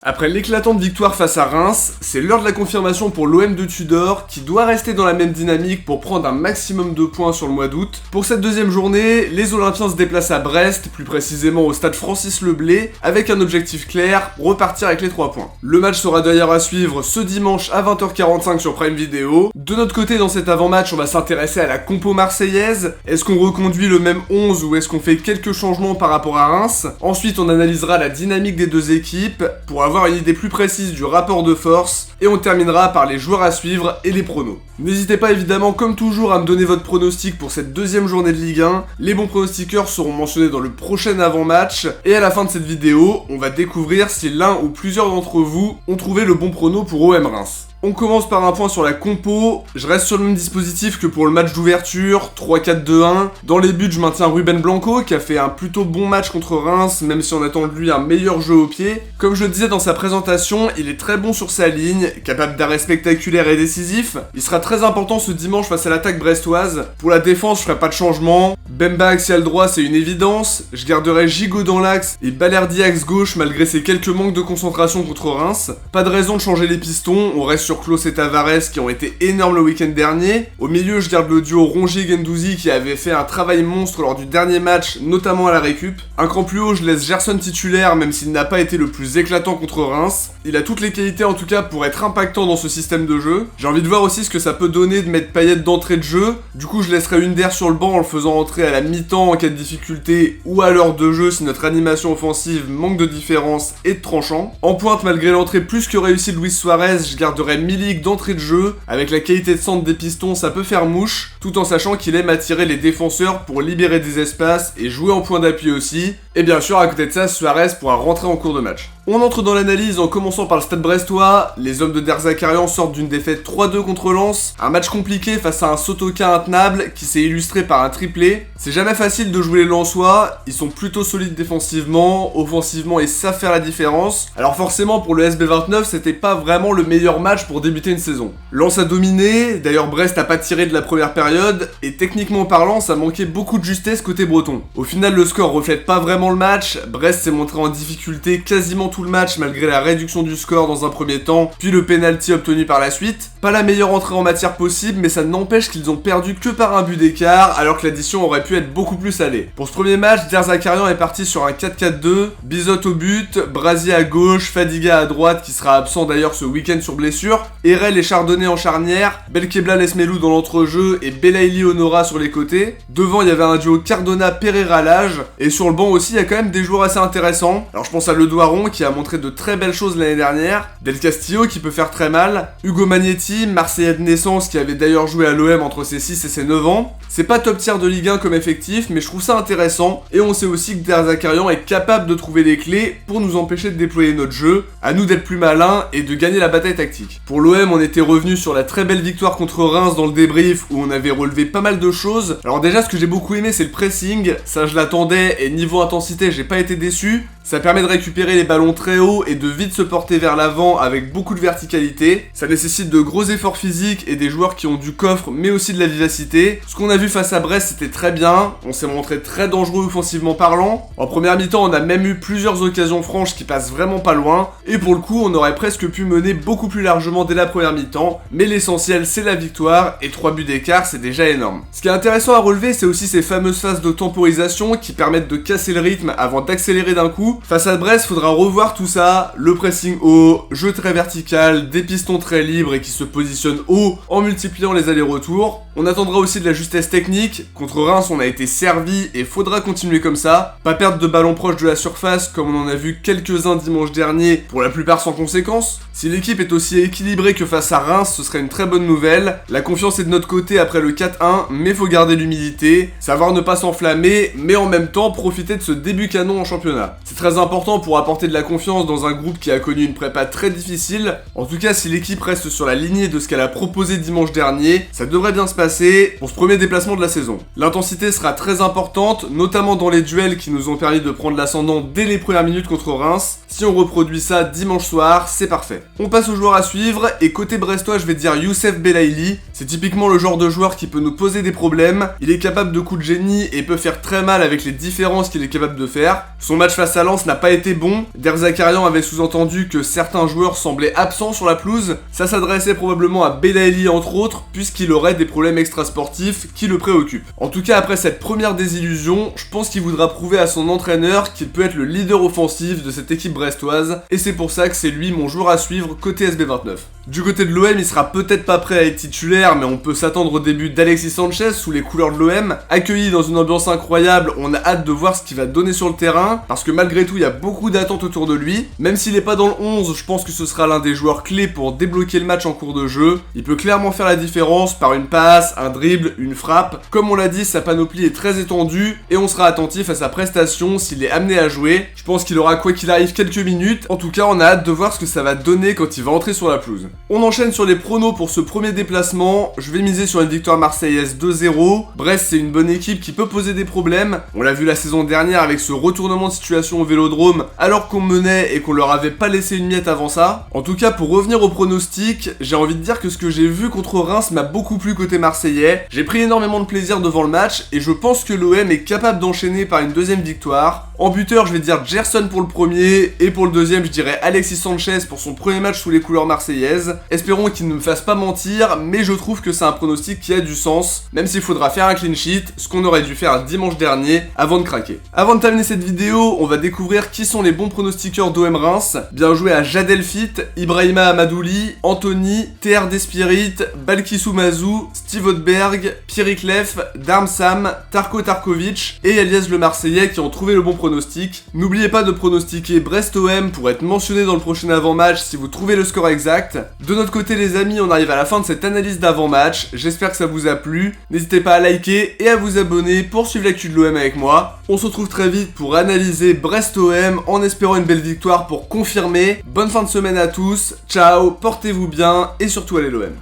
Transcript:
Après l'éclatante victoire face à Reims, c'est l'heure de la confirmation pour l'OM de Tudor qui doit rester dans la même dynamique pour prendre un maximum de points sur le mois d'août. Pour cette deuxième journée, les Olympiens se déplacent à Brest, plus précisément au stade Francis Leblé, avec un objectif clair, repartir avec les 3 points. Le match sera d'ailleurs à suivre ce dimanche à 20h45 sur Prime Video. De notre côté, dans cet avant-match, on va s'intéresser à la compo marseillaise. Est-ce qu'on reconduit le même 11 ou est-ce qu'on fait quelques changements par rapport à Reims? Ensuite, on analysera la dynamique des deux équipes pour avoir une idée plus précise du rapport de force et on terminera par les joueurs à suivre et les pronos. N'hésitez pas évidemment comme toujours à me donner votre pronostic pour cette deuxième journée de Ligue 1. Les bons pronostiqueurs seront mentionnés dans le prochain avant-match et à la fin de cette vidéo, on va découvrir si l'un ou plusieurs d'entre vous ont trouvé le bon prono pour OM Reims. On commence par un point sur la compo, je reste sur le même dispositif que pour le match d'ouverture, 3-4-2-1. Dans les buts, je maintiens Ruben Blanco qui a fait un plutôt bon match contre Reims, même si on attend de lui un meilleur jeu au pied. Comme je le disais dans sa présentation, il est très bon sur sa ligne, capable d'arrêts spectaculaires et décisifs. Il sera très important ce dimanche face à l'attaque brestoise. Pour la défense, je ferai pas de changement. Bemba axial droit, c'est une évidence. Je garderai Gigot dans l'axe et Balerdi axe gauche malgré ses quelques manques de concentration contre Reims. Pas de raison de changer les pistons, on reste sur Klose et Tavares qui ont été énormes le week-end dernier. Au milieu, je garde le duo Rongier-Guendouzi qui avait fait un travail monstre lors du dernier match, notamment à la récup. Un cran plus haut, je laisse Gerson titulaire même s'il n'a pas été le plus éclatant contre Reims. Il a toutes les qualités en tout cas pour être impactant dans ce système de jeu. J'ai envie de voir aussi ce que ça peut donner de mettre Payet d'entrée de jeu. Du coup, je laisserai Under sur le banc en le faisant entrer à la mi-temps en cas de difficulté ou à l'heure de jeu si notre animation offensive manque de différence et de tranchant. En pointe, malgré l'entrée plus que réussie de Luis Suarez, je garderai Milik d'entrée de jeu. Avec la qualité de centre des pistons, ça peut faire mouche, tout en sachant qu'il aime attirer les défenseurs pour libérer des espaces et jouer en point d'appui aussi. Et bien sûr, à côté de ça, Suarez pourra rentrer en cours de match. On entre dans l'analyse en commençant par le stade brestois. Les hommes de Der Zakarian sortent d'une défaite 3-2 contre Lens. Un match compliqué face à un Sotoka intenable qui s'est illustré par un triplé. C'est jamais facile de jouer les Lensois, ils sont plutôt solides défensivement, offensivement et savent faire la différence. Alors forcément pour le SB29 c'était pas vraiment le meilleur match pour débuter une saison. Lens a dominé, d'ailleurs Brest a pas tiré de la première période, et techniquement parlant ça manquait beaucoup de justesse côté breton. Au final le score reflète pas vraiment le match, Brest s'est montré en difficulté quasiment tout le match malgré la réduction du score dans un premier temps, puis le penalty obtenu par la suite. Pas la meilleure entrée en matière possible mais ça n'empêche qu'ils ont perdu que par un but d'écart alors que l'addition aurait pu être beaucoup plus salée. Pour ce premier match, Der Zakarian est parti sur un 4-4-2, Bizot au but, Brasier à gauche, Fadiga à droite qui sera absent d'ailleurs ce week-end sur blessure, Erel et Chardonnay en charnière, Belkebla Lesmelou dans l'entrejeu et Belaïli Honora sur les côtés. Devant il y avait un duo Cardona-Pereira à l'âge, et sur le banc aussi il y a quand même des joueurs assez intéressants. Alors je pense à Le Doiron qui a montré de très belles choses l'année dernière, Del Castillo qui peut faire très mal, Hugo Magnetti, Marseillais de naissance qui avait d'ailleurs joué à l'OM entre ses 6 et ses 9 ans. C'est pas top tier de Ligue 1 comme effectif, mais je trouve ça intéressant, et on sait aussi que Der Zakarian est capable de trouver les clés pour nous empêcher de déployer notre jeu, à nous d'être plus malins et de gagner la bataille tactique. Pour l'OM, on était revenu sur la très belle victoire contre Reims dans le débrief où on avait relevé pas mal de choses. Alors déjà, ce que j'ai beaucoup aimé, c'est le pressing, ça je l'attendais, et niveau intensité, j'ai pas été déçu. Ça permet de récupérer les ballons très haut et de vite se porter vers l'avant avec beaucoup de verticalité. Ça nécessite de gros efforts physiques et des joueurs qui ont du coffre mais aussi de la vivacité. Ce qu'on a vu face à Brest c'était très bien, on s'est montré très dangereux offensivement parlant. En première mi-temps on a même eu plusieurs occasions franches qui passent vraiment pas loin. Et pour le coup on aurait presque pu mener beaucoup plus largement dès la première mi-temps. Mais l'essentiel c'est la victoire et 3 buts d'écart c'est déjà énorme. Ce qui est intéressant à relever c'est aussi ces fameuses phases de temporisation qui permettent de casser le rythme avant d'accélérer d'un coup. Face à Brest, faudra revoir tout ça, le pressing haut, jeu très vertical, des pistons très libres et qui se positionnent haut en multipliant les allers-retours. On attendra aussi de la justesse technique, contre Reims on a été servi et faudra continuer comme ça, pas perdre de ballons proches de la surface comme on en a vu quelques-uns dimanche dernier, pour la plupart sans conséquence. Si l'équipe est aussi équilibrée que face à Reims, ce serait une très bonne nouvelle. La confiance est de notre côté après le 4-1, mais faut garder l'humilité, savoir ne pas s'enflammer, mais en même temps profiter de ce début canon en championnat. C'est très important pour apporter de la confiance dans un groupe qui a connu une prépa très difficile. En tout cas, si l'équipe reste sur la lignée de ce qu'elle a proposé dimanche dernier, ça devrait bien se passer pour ce premier déplacement de la saison. L'intensité sera très importante, notamment dans les duels qui nous ont permis de prendre l'ascendant dès les premières minutes contre Reims. Si on reproduit ça dimanche soir, c'est parfait. On passe aux joueurs à suivre, et côté brestois, je vais dire Youssef Belaïli. C'est typiquement le genre de joueur qui peut nous poser des problèmes. Il est capable de coups de génie et peut faire très mal avec les différences qu'il est capable de faire. Son match face à Lens Valence n'a pas été bon. Der Zakarian avait sous-entendu que certains joueurs semblaient absents sur la pelouse. Ça s'adressait probablement à Belaïli entre autres, puisqu'il aurait des problèmes extrasportifs qui le préoccupent. En tout cas, après cette première désillusion, je pense qu'il voudra prouver à son entraîneur qu'il peut être le leader offensif de cette équipe brestoise, et c'est pour ça que c'est lui mon joueur à suivre côté SB29. Du côté de l'OM, il sera peut-être pas prêt à être titulaire, mais on peut s'attendre au début d'Alexis Sanchez sous les couleurs de l'OM. Accueilli dans une ambiance incroyable, on a hâte de voir ce qu'il va donner sur le terrain, parce que malgré tout, il y a beaucoup d'attentes autour de lui. Même s'il n'est pas dans le 11, je pense que ce sera l'un des joueurs clés pour débloquer le match en cours de jeu. Il peut clairement faire la différence par une passe, un dribble, une frappe. Comme on l'a dit, sa panoplie est très étendue, et on sera attentif à sa prestation s'il est amené à jouer. Je pense qu'il aura quoi qu'il arrive quelques minutes. En tout cas, on a hâte de voir ce que ça va donner quand il va entrer sur la pelouse. On enchaîne sur les pronos pour ce premier déplacement. Je vais miser sur une victoire marseillaise 2-0. Brest, c'est une bonne équipe qui peut poser des problèmes. On l'a vu la saison dernière avec ce retournement de situation au Vélodrome alors qu'on menait et qu'on leur avait pas laissé une miette avant ça. En tout cas, pour revenir au pronostic, j'ai envie de dire que ce que j'ai vu contre Reims m'a beaucoup plu côté marseillais. J'ai pris énormément de plaisir devant le match et je pense que l'OM est capable d'enchaîner par une deuxième victoire. En buteur, je vais dire Gerson pour le premier et pour le deuxième, je dirais Alexis Sanchez pour son premier match sous les couleurs marseillaises. Espérons qu'il ne me fasse pas mentir, mais je trouve que c'est un pronostic qui a du sens, même s'il faudra faire un clean sheet, ce qu'on aurait dû faire dimanche dernier avant de craquer. Avant de terminer cette vidéo, on va découvrir qui sont les bons pronostiqueurs d'OM Reims. Bien joué à Jad Elfit, Ibrahima Amadouli, Anthony, TR Despirit, Balkissou Mazou, Steve Odberg, Pierrick Leff, Darmsam, Tarko Tarkovic et Elias le Marseillais qui ont trouvé le bon pronostic. N'oubliez pas de pronostiquer Brest-OM pour être mentionné dans le prochain avant-match si vous trouvez le score exact. De notre côté les amis, on arrive à la fin de cette analyse d'avant-match, j'espère que ça vous a plu. N'hésitez pas à liker et à vous abonner pour suivre l'actu de l'OM avec moi. On se retrouve très vite pour analyser Brest-OM en espérant une belle victoire pour confirmer. Bonne fin de semaine à tous, ciao, portez-vous bien et surtout allez l'OM.